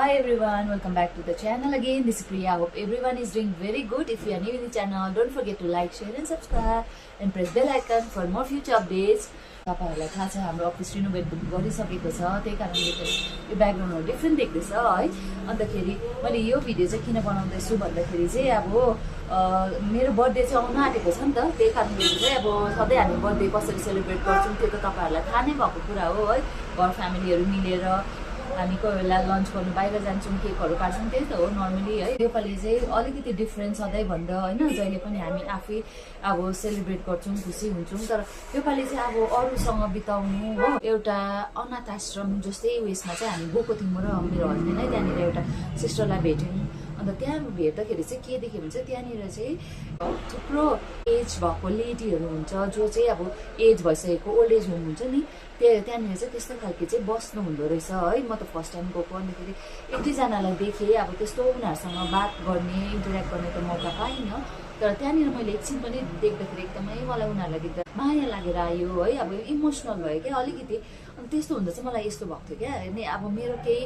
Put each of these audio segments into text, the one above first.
Hi everyone, welcome back to the channel again. This is Priya. Hope everyone is doing very good. If you are new in the channel, don't forget to like, share and subscribe and press bell icon for more future updates. तपाईहरुलाई थाहा छ हाम्रो office renovate गरिसकेको छ, त्यही कारणले यो ब्याकग्राउन्डहरु different देख्दैछ है। अन्तखेरि मैले यो भिडियो चाहिँ किन बनाउँदैछु भन्दाखेरि चाहिँ अब मेरो बर्थडे चाहिँ आउन आँटेको छ नि त, त्यही कारणले चाहिँ अब सधैँ हामी बर्थडे कसरी सेलिब्रेट गर्छौं त्यो त तपाईहरुलाई थाहा नै भएको कुरा हो है। घर फ्यामिलीहरु मिलेर हामी कोही बेला लन्च गर्नु बाहिर जान्छौँ, केकहरु काट्छौँ, त्यही त हो नर्मली है। योपालि चाहिँ अलिकति डिफरेन्ट सधैँ भन्दा हैन, जहिले पनि हामी आफै अब सेलिब्रेट गर्छौँ, खुसी हुन्छौँ। तर योपालि चाहिँ अब अरूसँग बिताउनु हो, एउटा अनाथ आश्रम जस्तै उयसमा चाहिँ हामी गएको थियौँ र मेरो हस्बेन्ड है त्यहाँनिर एउटा सिस्टरलाई भेट्यौँ। अन्त त्यहाँ भेट्दाखेरि चाहिँ के देख्यो भने चाहिँ त्यहाँनिर चाहिँ थुप्रो एज भएको लेडीहरू हुन्छ जो चाहिँ अब एज भइसकेको ओल्ड एज होम हुन्छ नि, त्यहाँनिर चाहिँ त्यस्तो खालके चाहिँ बस्नु हुँदो रहेछ है। म त फर्स्ट टाइम गएको, अन्तखेरि एक दुईजनालाई देखेँ, अब त्यस्तो उनीहरूसँग बात गर्ने इन्टरेक्ट गर्ने त मौका पाइनँ। तर त्यहाँनिर मैले एकछिन पनि देख्दाखेरि एकदमै मलाई उनीहरूलाई देख्दा माया लागेर आयो है। अब इमोसनल भयो क्या अलिकति। अनि त्यस्तो हुँदा चाहिँ मलाई यस्तो भएको थियो क्या, अनि अब मेरो केही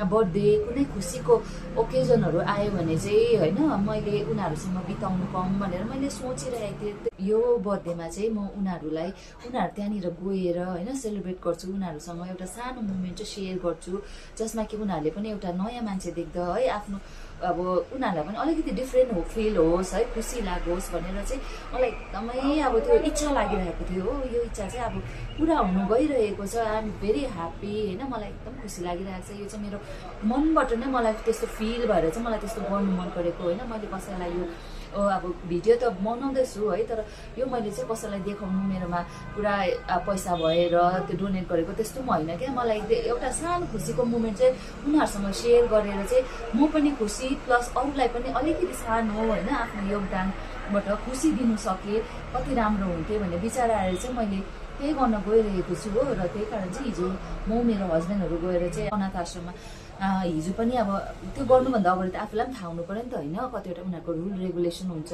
बर्थडे कुनै खुसीको ओकेजनहरू आयो भने चाहिँ होइन मैले उनीहरूसँग बिताउनु पाऊँ भनेर मैले सोचिरहेको थिएँ। यो बर्थडेमा चाहिँ म उनीहरू त्यहाँनिर गएर होइन सेलिब्रेट गर्छु, उनीहरूसँग एउटा सानो मोमेन्ट चाहिँ सेयर गर्छु, जसमा कि उनीहरूले पनि एउटा नयाँ मान्छे देख्दा है आफ्नो अब उनीहरूलाई पनि अलिकति डिफ्रेन्ट फिल होस् है, खुसी लागोस् भनेर चाहिँ मलाई एकदमै अब त्यो इच्छा लागिरहेको थियो हो। यो इच्छा चाहिँ अब पुरा हुनु गइरहेको छ। आइ एम भेरी ह्याप्पी होइन, मलाई एकदम खुसी लागिरहेको छ। यो चाहिँ मेरो मनबाट नै मलाई त्यस्तो फिल भएर चाहिँ मलाई त्यस्तो गर्नु मन परेको होइन। मैले कसैलाई यो अब भिडियो त बनाउँदैछु है, तर यो मैले चाहिँ कसैलाई देखाउनु मेरोमा पुरा पैसा भएर त्यो डोनेट गरेको त्यस्तो पनि होइन क्या। मलाई एउटा सानो खुसीको मोमेन्ट चाहिँ उनीहरूसँग सेयर गरेर चाहिँ म पनि खुसी प्लस अरूलाई पनि अलिकति सानो होइन आफ्नो योगदानबाट खुसी दिनु सके कति राम्रो हुन्थ्यो भन्ने विचार आएर चाहिँ मैले त्यही गर्न गइरहेको छु हो। र त्यही कारण चाहिँ हिजो म मेरो हस्बेन्डहरू गएर चाहिँ अनाथ आश्रममा हिजो पनि अब त्यो गर्नुभन्दा अगाडि त आफूलाई पनि थाहा हुनु पऱ्यो नि त होइन, कतिवटा उनीहरूको रुल रेगुलेसन हुन्छ।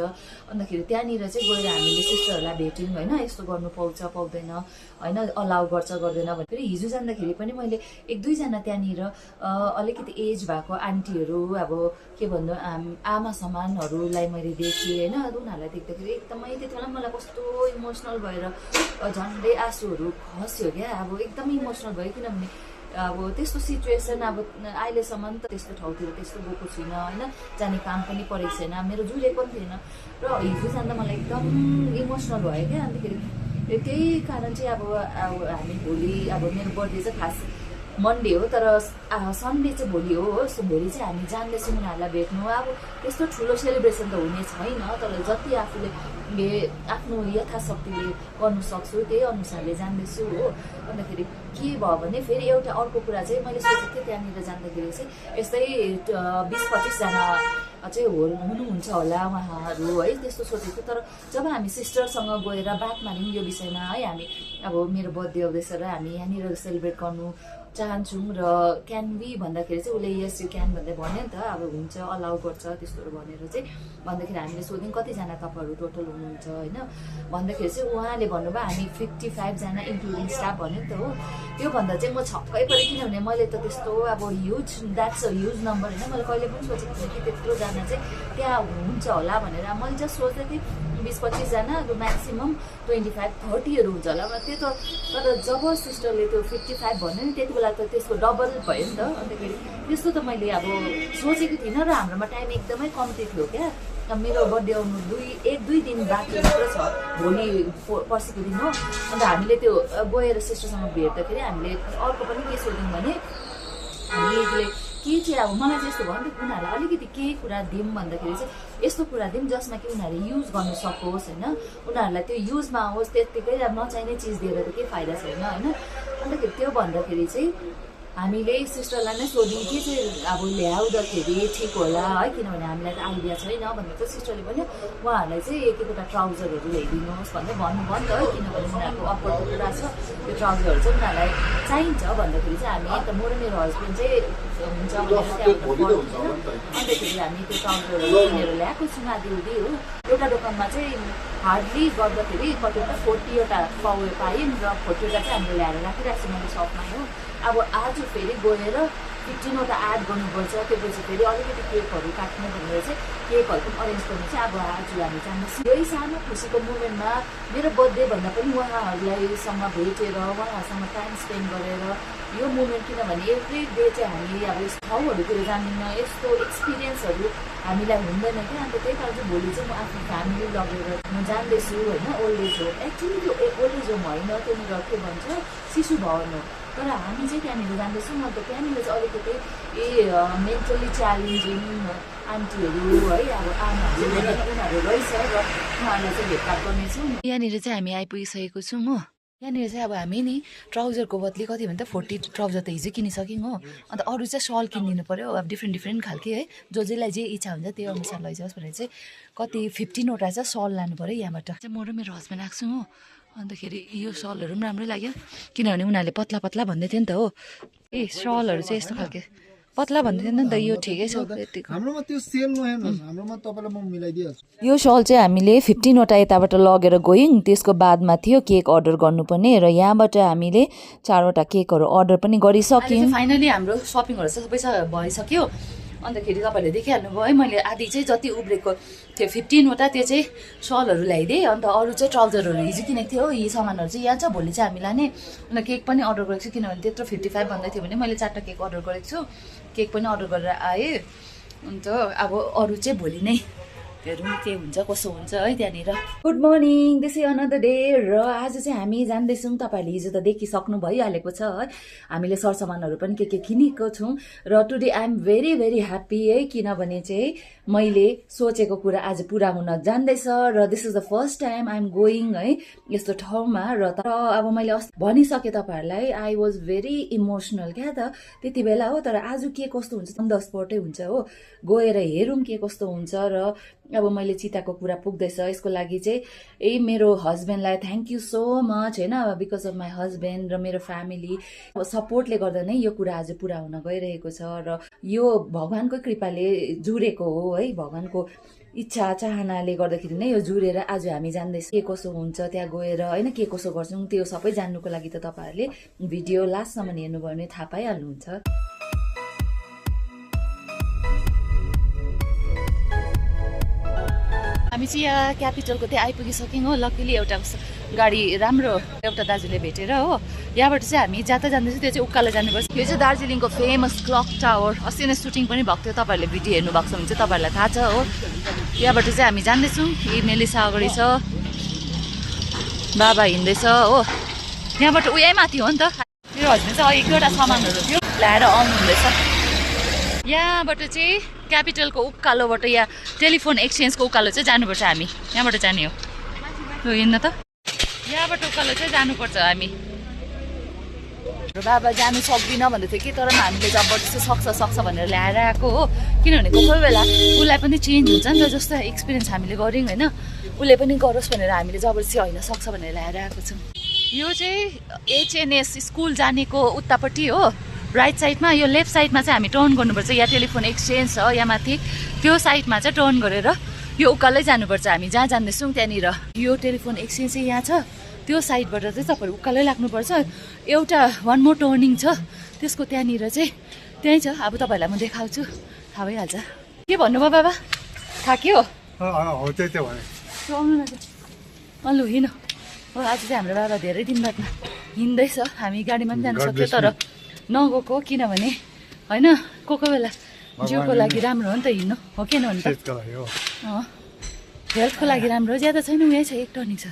अन्तखेरि त्यहाँनिर चाहिँ गएर हामीले सिस्टरहरूलाई भेट्यौँ होइन, यस्तो गर्नु पाउँछ पाउँदैन होइन, अलाउ गर्छ गर्दैन भने। फेरि हिजो जाँदाखेरि पनि मैले एक दुईजना त्यहाँनिर अलिकति एज भएको आन्टीहरू अब के भन्नु आमा समानहरूलाई मैले देखेँ होइन। उनीहरूलाई देख्दाखेरि एकदमै त्यति बेला मलाई कस्तो इमोसनल भएर झन्डै आँसुहरू खस्यो क्या। अब एकदमै इमोसनल भयो, किनभने अब त्यस्तो सिचुएसन अब अहिलेसम्म त त्यस्तो ठाउँतिर त्यस्तो गएको छुइनँ होइन, जाने काम पनि परेको छैन, मेरो जुरेको पनि थिएन। र हिजो जाँदा मलाई एकदम इमोसनल भयो क्या। अन्तखेरि त्यही कारण चाहिँ अब हामी भोलि अब मेरो बर्थडे चाहिँ खास मन्डे हो, तर सन्डे चाहिँ भोलि हो। सो भोलि चाहिँ हामी जान्दैछौँ उनीहरूलाई भेट्नु। अब त्यस्तो ठुलो सेलिब्रेसन त हुने छैन, तर जति आफूले आफ्नो यथाशक्तिले गर्नु सक्छु त्यही अनुसारले जान्दैछु हो। अन्तखेरि के भयो भने फेरि एउटा अर्को कुरा चाहिँ मैले सोचेको थिएँ त्यहाँनिर जाँदाखेरि चाहिँ यस्तै 20-25 जना चाहिँ हुनुहुन्छ होला उहाँहरू है, त्यस्तो सोचेको थिएँ। तर जब हामी सिस्टरसँग गएर बात मार्यौँ यो विषयमा है, हामी अब मेरो बर्थडे आउँदैछ र हामी यहाँनिर सेलिब्रेट गर्नु चाहन्छौँ र क्यान बी भन्दाखेरि चाहिँ उसले यस यु क्यान भन्दै भन्यो नि त, अब हुन्छ अलाउ गर्छ त्यस्तोहरू भनेर चाहिँ भन्दाखेरि हामीले सोध्यौँ कतिजना तपाईँहरू टोटल हुनुहुन्छ होइन। भन्दाखेरि चाहिँ उहाँले भन्नुभयो हामी 55 जना इन्क्लुडिङ स्टाफ भन्यो नि त हो। त्यो भन्दा चाहिँ म छक्कै परेँ, किनभने मैले त त्यस्तो अब huge that's a huge number होइन, मैले कहिले पनि सोचेको थिएँ कि त्यत्रोजना चाहिँ त्यहाँ हुन्छ होला भनेर। मैले जस्ट सोच्दै थिएँ 20-25 जना अब म्याक्सिमम् 25-30हरू हुन्छ होला। त्यो त तर जब सिस्टरले त्यो 55 भन्यो नि त्यति बेला त त्यसको डबल भयो नि त। अन्तखेरि त्यस्तो त मैले अब सोचेको थिइनँ र हाम्रोमा टाइम एकदमै कम्ती थियो क्या। मेरो बर्थडे आउनु 1-2 दिन बाँकी मात्र छ, भोलि पर्सिको दिन हो। अन्त हामीले त्यो गएर सिस्टरसँग भेट्दाखेरि हामीले अर्को पनि के सोध्यौँ भने हामीले के चाहिँ अब मलाई चाहिँ यस्तो भयो नि त उनीहरूलाई अलिकति केही कुरा दिउँ भन्दाखेरि चाहिँ यस्तो कुरा दिउँ जसमा कि उनीहरूले युज गर्न सकोस् होइन, उनीहरूलाई त्यो युजमा आओस्, त्यत्तिकै अब नचाहिने चिज दिएर त केही फाइदा छैन होइन। अन्तखेरि त्यो भन्दाखेरि चाहिँ हामीले सिस्टरलाई नै सोध्यौँ के चाहिँ अब ल्याउँदाखेरि ठिक होला है, किनभने हामीलाई त आइडिया छैन भन्दा त सिस्टरले भन्यो उहाँहरूलाई चाहिँ एक एकवटा ट्राउजरहरू ल्याइदिनुहोस् भन्दै भन्नुभयो नि त है, किनभने उनीहरूको अप्परको कुरा छ, त्यो ट्राउजरहरू चाहिँ उनीहरूलाई चाहिन्छ भन्दाखेरि चाहिँ हामी त म र मेरो हस्बेन्ड चाहिँ हुन्छ भनेर त्यहाँबाट अन्तखेरि हामी त्यो ट्राउजरहरू किनेर ल्याएको छौँ आधी उधी हो। एउटा दोकानमा चाहिँ हार्डली गर्दाखेरि कतिवटा 40वटा पायौँ र 40वटा चाहिँ हामीले ल्याएर राखिरहेको छौँ मैले सपमा हो। अब आज फेरि गएर 15वटा एड गर्नुपर्छ, त्यसपछि फेरि अलिकति केकहरू काट्ने भनेर चाहिँ केकहरू पनि अरेन्ज गर्नु चाहिँ अब आज हामी जान्दैछौँ। यही सानो खुसीको मोमेन्टमा मेरो बर्थडे भन्दा पनि उहाँहरूलाईसँग भेटेर उहाँहरूसँग टाइम स्पेन्ड गरेर यो मोमेन्ट, किनभने एभ्री डे चाहिँ हामीले अब यस्तो ठाउँहरूतिर जान्दैनौँ, यस्तो एक्सपिरियन्सहरू हामीलाई हुँदैन क्या। अन्त त्यही कारण चाहिँ भोलि चाहिँ म आफ्नो फ्यामिली लगेर म जान्दैछु होइन। ओल्ड एज होम, एक्चुली त्यो ओल्ड एज होम होइन, त्यहाँनिर के भन्छ शिशु भवन हो, तर हामी चाहिँ त्यहाँनिर जाँदैछौँ। अन्त त्यहाँनिर चाहिँ अलिकति मेन्टली च्यालेन्जिङ आन्टीहरू है, अब आमाहरू उनीहरू रहेछ र उहाँहरूलाई चाहिँ भेटघाट गर्नेछौँ। यहाँनिर चाहिँ हामी आइपुगिसकेको छौँ हो। यहाँनिर चाहिँ अब हामी नि ट्राउजरको बदली कति भने त 40 ट्राउजर त हिजो किनिसक्यौँ हो। अन्त अरू चाहिँ सल किनिदिनु पऱ्यो, अब डिफ्रेन्ट खालके है, जसलाई जे इच्छा हुन्छ त्यो अनुसार लैजाओस् भनेर चाहिँ कति 15वटा चाहिँ सल लानु पऱ्यो यहाँबाट। चाहिँ म र मेरो हस्बेन्ड आएको छु हो। अन्तखेरि यो सलहरू पनि राम्रै लाग्यो, किनभने उनीहरूले पत्ला पत्ला भन्दै थियो नि त हो। ए सलहरू चाहिँ यस्तो खालके पत्ला भन्दै थियो नि त, यो ठिकै छ यतिको। हाम्रोमा त्यो सेल नहेर्नुहोस्, हाम्रोमा तपाईँलाई म मिलाइदिइहाल्छु। यो सल चाहिँ हामीले 15वटा यताबाट लगेर गयौँ। त्यसको बादमा थियो केक अर्डर गर्नुपर्ने र यहाँबाट हामीले 4वटा केकहरू अर्डर पनि गरिसक्यौँ। फाइनली हाम्रो सपिङहरू चाहिँ सबै भइसक्यो। अन्तखेरि तपाईँहरूले देखिहाल्नुभयो है, मैले आधी चाहिँ जति उब्रेको थियो 15वटा त्यो चाहिँ सलहरू ल्याइदिएँ। अन्त अरू चाहिँ ट्राउजरहरू हिजो किनेको थियो, यी सामानहरू चाहिँ यहाँ छ। भोलि चाहिँ हामी लाने। अन्त केक पनि अर्डर गरेको छु, किनभने त्यत्रो 55 भन्दै थियो भने मैले 4टा केक अर्डर गरेको छु। केक पनि अर्डर गरेर आएँ। अन्त अब अरू चाहिँ भोलि नै हेरौँ के हुन्छ कसो हुन्छ है त्यहाँनिर। गुड मर्निङ, त्यसै अनदर डे। र आज चाहिँ हामी जान्दैछौँ, तपाईँहरूले हिजो त देखिसक्नु भइहालेको छ है, हामीले सरसामानहरू पनि के किनेको छौँ। र today I am very happy है, किनभने चाहिँ मैले सोचेको कुरा आज पुरा हुन जान्दैछ। र this is the first time I am going है यस्तो ठाउँमा। र तर अब मैले अस्ति भनिसकेँ तपाईँहरूलाई, आई वाज भेरी इमोसनल क्या त त्यति बेला हो। तर आज के कस्तो हुन्छ 10 स्पटै हुन्छ हो, गएर हेरौँ के कस्तो हुन्छ। र अब मैले चिताको कुरा पुग्दैछ, यसको लागि चाहिँ मेरो हस्बेन्डलाई थ्याङ्क यू सो मच होइन, बिकज अफ माई हस्बेन्ड र मेरो फ्यामिली सपोर्टले गर्दा नै यो कुरा आज पुरा हुन गइरहेको छ। र यो भगवान्कै कृपाले जुरेको हो है, भगवान्को इच्छा चाहनाले गर्दाखेरि नै यो जुरेर आज हामी जान्दैछौँ। के कसो हुन्छ त्यहाँ गएर होइन, के कसो गर्छौँ त्यो सबै जान्नुको लागि त तपाईँहरूले भिडियो लास्टसम्म हेर्नुभयो भने थाहा पाइहाल्नुहुन्छ। हामी चाहिँ यहाँ क्यापिटलको त्यहाँ आइपुगिसक्यौँ हो। लकिली एउटा गाडी राम्रो एउटा दाजुले भेटेर हो। यहाँबाट चाहिँ हामी जता जाँदैछौँ त्यो चाहिँ उकालो जानुपर्छ। यो चाहिँ दार्जिलिङको फेमस क्लक टावर, अस्ति नै सुटिङ पनि भएको थियो, तपाईँहरूले भिडियो हेर्नु भएको छ भने चाहिँ तपाईँहरूलाई थाहा छ हो। यहाँबाट चाहिँ हामी जाँदैछौँ। मेलिसा अगाडि छ, बाबा हिँड्दैछ हो। यहाँबाट उयै माथि हो नि त। मेरो हस्बेन्ड चाहिँ 1-2वटा सामानहरू थियो ल्याएर आउनु हुँदैछ। यहाँबाट चाहिँ क्यापिटलको उकालोबाट यहाँ टेलिफोन एक्सचेन्जको उकालो चाहिँ जानुपर्छ हामी। यहाँबाट जाने हो, लु हिँड्न त। यहाँबाट उकालो चाहिँ जानुपर्छ हामी। बाबा जानु सक्दिनँ भन्दै थियो कि, तर हामीले जबरजस्ती सक्छ भनेर ल्याएर आएको हो। किनभने कोही बेला उसलाई पनि चेन्ज हुन्छ नि त, जस्तो एक्सपिरियन्स हामीले गऱ्यौँ होइन, उसले पनि गरोस् भनेर हामीले जबरजस्ती होइन सक्छ भनेर ल्याएर आएको छौँ। यो चाहिँ HNS स्कुल जानेको उतापट्टि हो, राइट साइडमा। यो लेफ्ट साइडमा चाहिँ हामी टर्न गर्नुपर्छ। यहाँ टेलिफोन एक्सचेन्ज छ यहाँ माथि, त्यो साइडमा चाहिँ टर्न गरेर यो उकालै जानुपर्छ। हामी जहाँ जाँदैछौँ त्यहाँनिर यो टेलिफोन एक्सचेन्ज चाहिँ यहाँ छ, त्यो साइडबाट चाहिँ तपाईँहरू उकालै लाग्नुपर्छ। एउटा 1 मोर टर्निङ छ, त्यसको त्यहाँनिर चाहिँ त्यहीँ छ। अब तपाईँहरूलाई म देखाउँछु, थाहा भइहाल्छ। के भन्नुभयो बाबा, थाक्यो? हो त्यही त भने आउनु लाग्यो। लु हिँड हो। आज चाहिँ हाम्रो बाबा धेरै दिन बादमा हिँड्दैछ। हामी गाडीमा पनि जानु सक्यो तर नगएको, किनभने होइन कोही बेला जिउको लागि राम्रो हो नि त हिँड्नु, हो कि हो नि त। हेल्थको लागि राम्रो, ज्यादा छैन, यहीँ छ, 1 टर्निङ छ।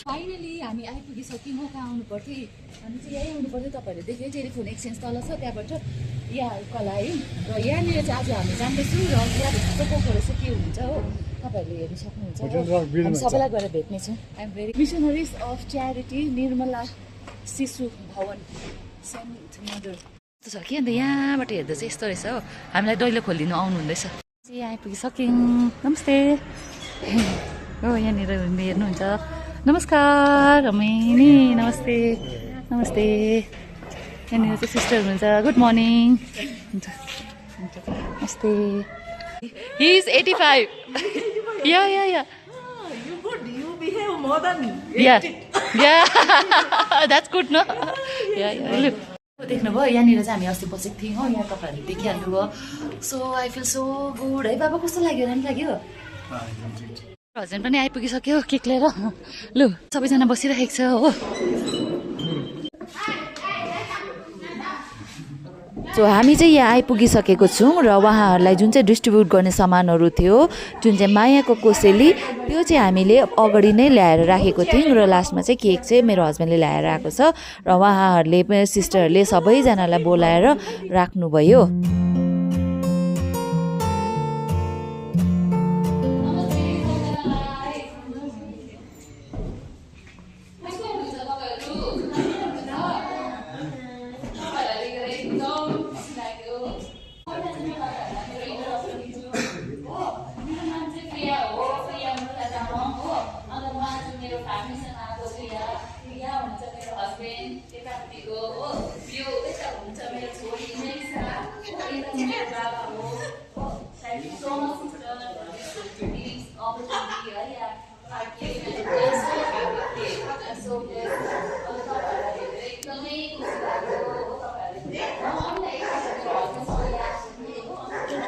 फाइनली हामी आइपुगिसक्यौँ हो। कहाँ आउनु पर्थ्यो, हामी चाहिँ यहीँ आउनु पर्थ्यो। तपाईँहरूले देख्यो टेलिफोन एक्सचेन्ज तल छ, त्यहाँबाट यहाँ उकालो आयौँ। र यहाँनिर चाहिँ आज हामी जाँदैछौँ। र यहाँभित्र चाहिँ कोही चाहिँ के हुन्छ हो तपाईँहरूले हेर्नु सक्नुहुन्छ। हामी सबैलाई गएर भेट्नेछौँ। I am very Missionaries of Charity Nirmala Shishu Bhavan saint mother यस्तो छ कि। अन्त यहाँबाट हेर्दा चाहिँ यस्तो रहेछ हो। हामीलाई दैलो खोलिदिनु आउनु हुँदैछ। चाहिँ आइपुगिसक्यौँ। नमस्ते हो, यहाँनिर हेर्नुहुन्छ। नमस्कार हमेनी, नमस्ते नमस्ते। यहाँनिर चाहिँ सिस्टर हुनुहुन्छ। गुड मर्निङ हुन्छ हुन्छ, नमस्ते। He is 85। Yeah You behave more than 80. Yeah, that's good, no? Yeah. Look. देख्नुभयो यहाँनिर चाहिँ हामी अस्ति बसेको थियौँ हो यहाँ तपाईँहरूले देखिहाल्नुभयो so I feel so good है बाबा कस्तो लाग्यो राम्रो लाग्यो हस्बेन्ड पनि आइपुगिसक्यो केक लिएर लु सबैजना बसिरहेको छ हो सो हामी चाहिँ यहाँ आइपुगिसकेको छौँ र उहाँहरूलाई जुन चाहिँ डिस्ट्रिब्युट गर्ने सामानहरू थियो जुन चाहिँ मायाको कोसेली त्यो चाहिँ हामीले अगाडि नै ल्याएर राखेको थियौँ र लास्टमा चाहिँ केक चाहिँ मेरो हस्बेन्डले ल्याएर आएको छ र उहाँहरूले सिस्टरहरूले सबैजनालाई बोलाएर राख्नुभयो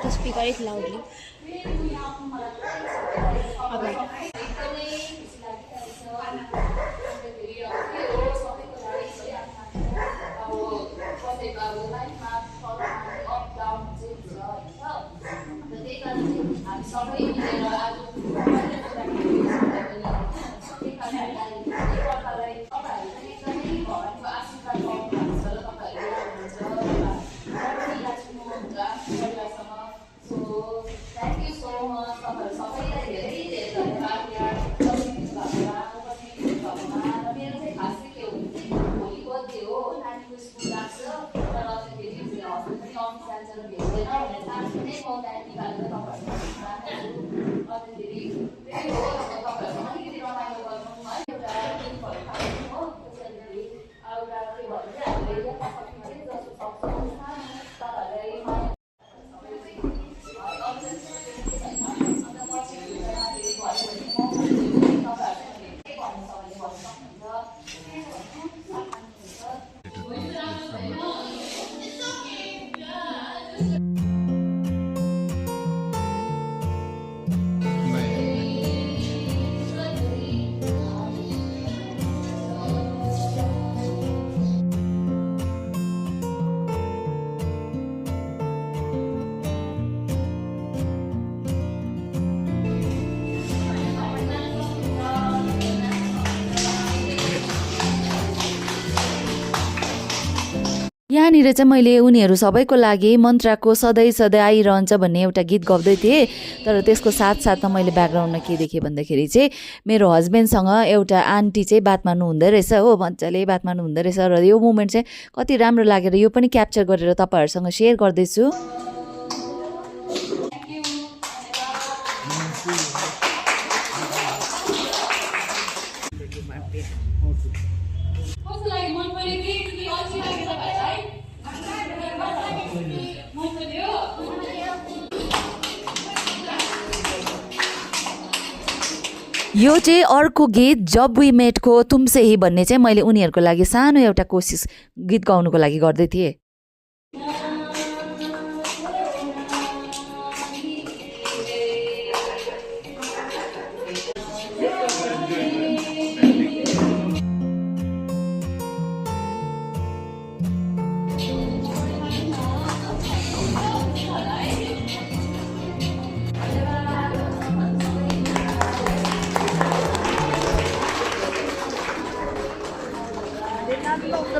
To speak it loudly. यहाँनिर चाहिँ मैले उनीहरू सबैको लागि मन्त्राको सधैँ सधैँ आइरहन्छ भन्ने एउटा गीत गाउँदै थिएँ तर त्यसको साथसाथमा मैले ब्याकग्राउन्डमा के देखेँ भन्दाखेरि चाहिँ मेरो हस्बेन्डसँग एउटा आन्टी चाहिँ बात मार्नु हुँदो रहेछ हो मजाले बात मार्नु हुँदो रहेछ र यो मोमेन्ट चाहिँ कति राम्रो लागेर यो पनि क्याप्चर गरेर तपाईँहरूसँग सेयर गर्दैछु यो चाहिँ अर्को गीत जब वी मेटको तुमसे ही भन्ने चाहिँ मैले उनीहरूको लागि सानो एउटा कोसिस गीत गाउनुको लागि गर्दै थिएँ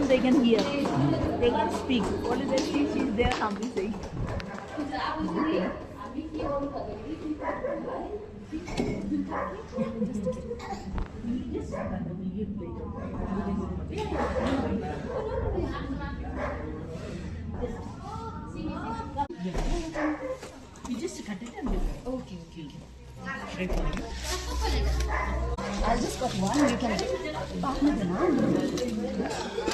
They can hear. They can speak. Only they see she's there, something saying. We just cut it and give it. Okay. Ready for you? I'll just cut one. You can partner the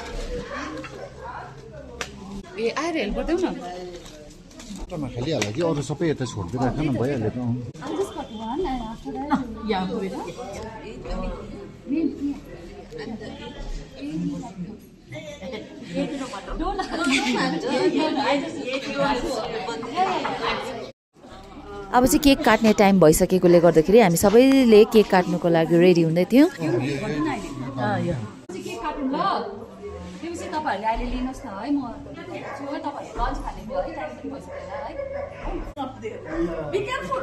ए आएर help गरिदेऊ न खालिहाल्यो कि अरू सबै यता छोडिदिइराख न भइहाल्यो त I'll just cut one and after that. Yeah, do it. Don't अब चाहिँ केक काट्ने टाइम भइसकेकोले गर्दाखेरि हामी सबैले केक काट्नुको लागि रेडी हुँदै थियौँ। केक काटौँ ल त्यसपछि तपाईँहरूले अहिले लिनुहोस् न है म छु है तपाईँहरूले लन्च खाने भयो है टाइम पनि भइसक्यो Be careful.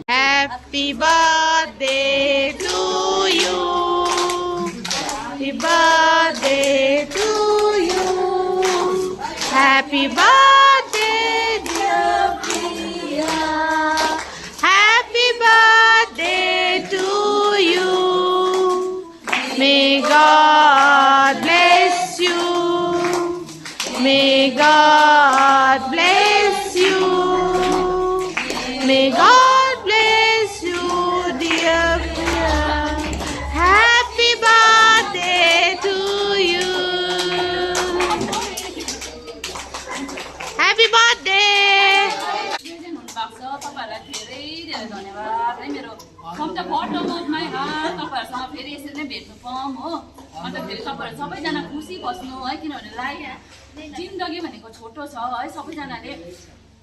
Happy birthday to you. Happy birthday to you. Happy birthday, dear Priya. Happy birthday to you. May God bless you. May God bless you. May God bless you, dear Priya. Happy birthday to you. Happy birthday. तपाईँहरूलाई धेरै धेरै धन्यवाद है मेरो सम्झा photo मोडमै तपाईँहरूसँग फेरि यसरी नै भेट्नु पाऊँ हो अन्त फेरि तपाईँहरू सबैजना खुसी बस्नु है किनभने जिन्दगी भनेको छोटो छ है सबैजनाले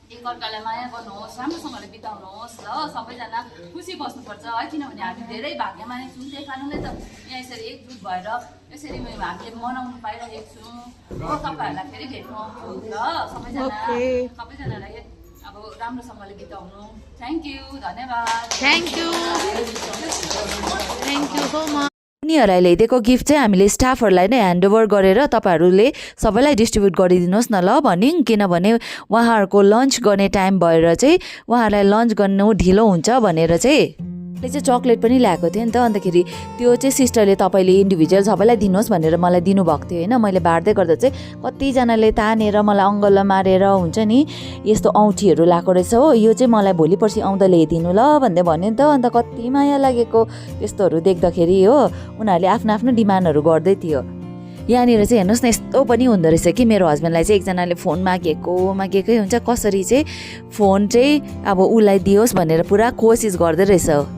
एकअर्कालाई माया गर्नुहोस् राम्रोसँगले बिताउनुहोस् ल सबैजना खुसी बस्नुपर्छ है किनभने हामी धेरै भाग्यमानी छौँ त्यही कारणले त यहाँ यसरी एकजुट भएर यसरी हामीले मनाउनु पाइरहेको छौँ हो तपाईँहरूलाई फेरि भेट्नु आउँछु ल सबैजनालाई अब राम्रोसँगले बिताउनु थ्याङ्क यू धन्यवाद Thank you. Thank you so much. उनीहरूलाई ल्याइदिएको गिफ्ट चाहिँ हामीले स्टाफहरूलाई नै ह्यान्डओभर गरेर तपाईँहरूले सबैलाई डिस्ट्रिब्युट गरिदिनुहोस् न ल भन्यौँ किनभने उहाँहरूको लन्च गर्ने टाइम भएर चाहिँ उहाँहरूलाई लन्च गर्नु ढिलो हुन्छ भनेर चाहिँ चाहिँ चक्लेट पनि ल्याएको थिएँ नि त अन्तखेरि त्यो चाहिँ सिस्टरले तपाईँले इन्डिभिजुअल सबैलाई दिनुहोस् भनेर मलाई दिनुभएको थियो होइन मैले बाँड्दै गर्दा चाहिँ कतिजनाले तानेर मलाई अङ्गलमा मारेर हुन्छ नि यस्तो औँठीहरू लगाएको रहेछ हो यो चाहिँ मलाई भोलि पर्सि आउँदा ल्याइदिनु ल भन्दै भन्यो नि त अन्त कति माया लागेको त्यस्तोहरू देख्दाखेरि हो उनीहरूले आफ्नो आफ्नो डिमान्डहरू गर्दै थियो यहाँनिर चाहिँ हेर्नुहोस् न यस्तो पनि हुँदो रहेछ कि मेरो हस्बेन्डलाई चाहिँ एकजनाले फोन मागेकै हुन्छ कसरी चाहिँ फोन चाहिँ अब उसलाई दियोस् भनेर पुरा कोसिस गर्दै रहेछ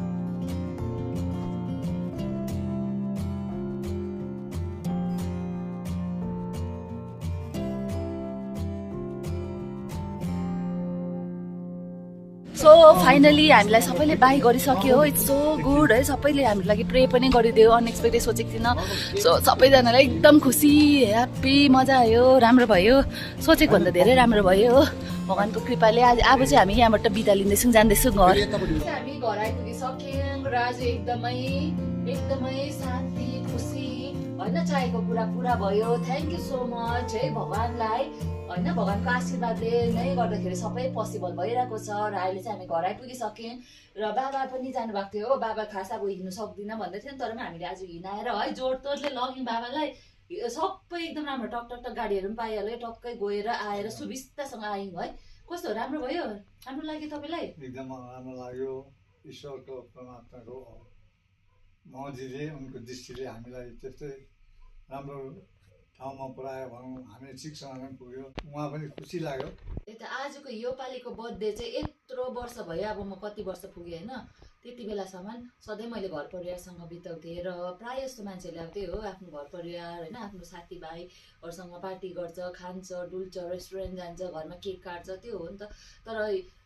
सो फाइनली हामीलाई सबैले बाई गरिसक्यो इट्स सो गुड है सबैले हाम्रो लागि प्रे पनि गरिदियो अनएक्सपेक्टेड सोचेको थिइनँ सो सबैजनालाई एकदम खुसी ह्याप्पी मजा आयो राम्रो भयो सोचेको भन्दा धेरै राम्रो भयो हो भगवान्को कृपाले अब चाहिँ हामी यहाँबाट बिदा लिँदैछौँ जाँदैछौँ घर हामी घर आइपुगिसक्यौँ र आज एकदमै शान्ति खुसी होइन चाहेको कुरा पुरा भयो थ्याङ्क यू सो मच है भगवान्लाई होइन भगवान्को आशीर्वादले नै गर्दाखेरि सबै पोसिबल भइरहेको छ र अहिले चाहिँ हामी घर आइपुगिसक्यौँ र बाबा पनि जानुभएको थियो हो बाबा खास अब हिँड्नु सक्दिनँ भन्दै थियो नि तर पनि हामीले आज हिँडाएर है जोडतोडले लग्यौँ बाबालाई सबै एकदम राम्रो टक गाडीहरू पनि पाइहाल्यो टक्कै गएर आएर सुविस्तासँग आयौँ है कस्तो राम्रो भयो राम्रो लाग्यो तपाईँलाई एकदम राम्रो लाग्यो ईश्वरको परमात्माको महजीले उनको दृष्टिले हामीलाई त्यस्तै राम्रो ठाउँमा पुऱ्यायो भनौँ हामी ठिकसँग पुग्यो उहाँ पनि खुसी लाग्यो यता आजको यो पालिको बर्थडे चाहिँ यत्रो वर्ष भयो अब म कति वर्ष पुगेँ होइन त्यति बेलासम्म सधैँ मैले घर परिवारसँग बिताउँथेँ र प्रायः जस्तो मान्छेहरूले अब त्यही हो आफ्नो घर परिवार होइन आफ्नो साथीभाइहरूसँग पार्टी गर्छ खान्छ डुल्छ रेस्टुरेन्ट जान्छ घरमा केक काट्छ त्यो हो नि त तर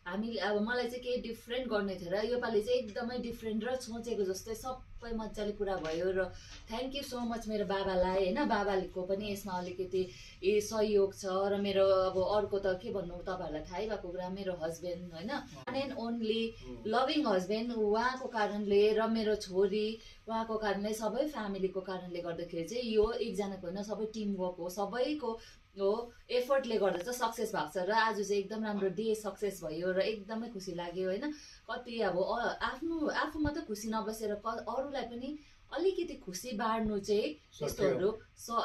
हामीले अब मलाई चाहिँ केही डिफ्रेन्ट गर्ने थियो र योपालि चाहिँ एकदमै डिफ्रेन्ट र सोचेको जस्तै सबै मजाले पुरा भयो र थ्याङ्क यू सो मच मेरो बाबालाई होइन बाबाको पनि यसमा अलिकति सहयोग छ र मेरो अब अर्को त के भन्नु तपाईँहरूलाई थाहै भएको कुरा मेरो हस्बेन्ड होइन one and only loving husband उहाँको कारणले र मेरो छोरी उहाँको कारणले सबै फ्यामिलीको कारणले गर्दाखेरि चाहिँ यो एकजनाको होइन सबै टिमवर्क हो सबैको हो एफर्टले गर्दा चाहिँ सक्सेस भएको छ र आज चाहिँ एकदम राम्रो डे सक्सेस भयो र एकदमै खुसी लाग्यो होइन कति अब आफू मात्रै खुसी नबसेर अरूलाई पनि अलिकति खुसी बाँड्नु चाहिँ यस्तोहरू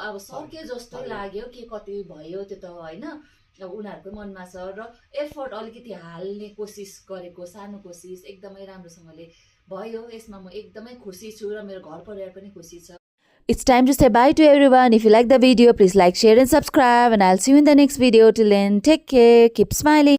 अब सक्यो जस्तो लाग्यो के कति भयो त्यो त होइन अब उनीहरूको मनमा छ र एफर्ट अलिकति हाल्ने कोसिस गरेको सानो कोसिस एकदमै राम्रोसँगले भयो यसमा म एकदमै खुसी छु र मेरो घर परिवार पनि खुसी छ It's time to say bye to everyone. If you like the video, please like, share and subscribe, and I'll see you in the next video. Till then, take care, keep smiling.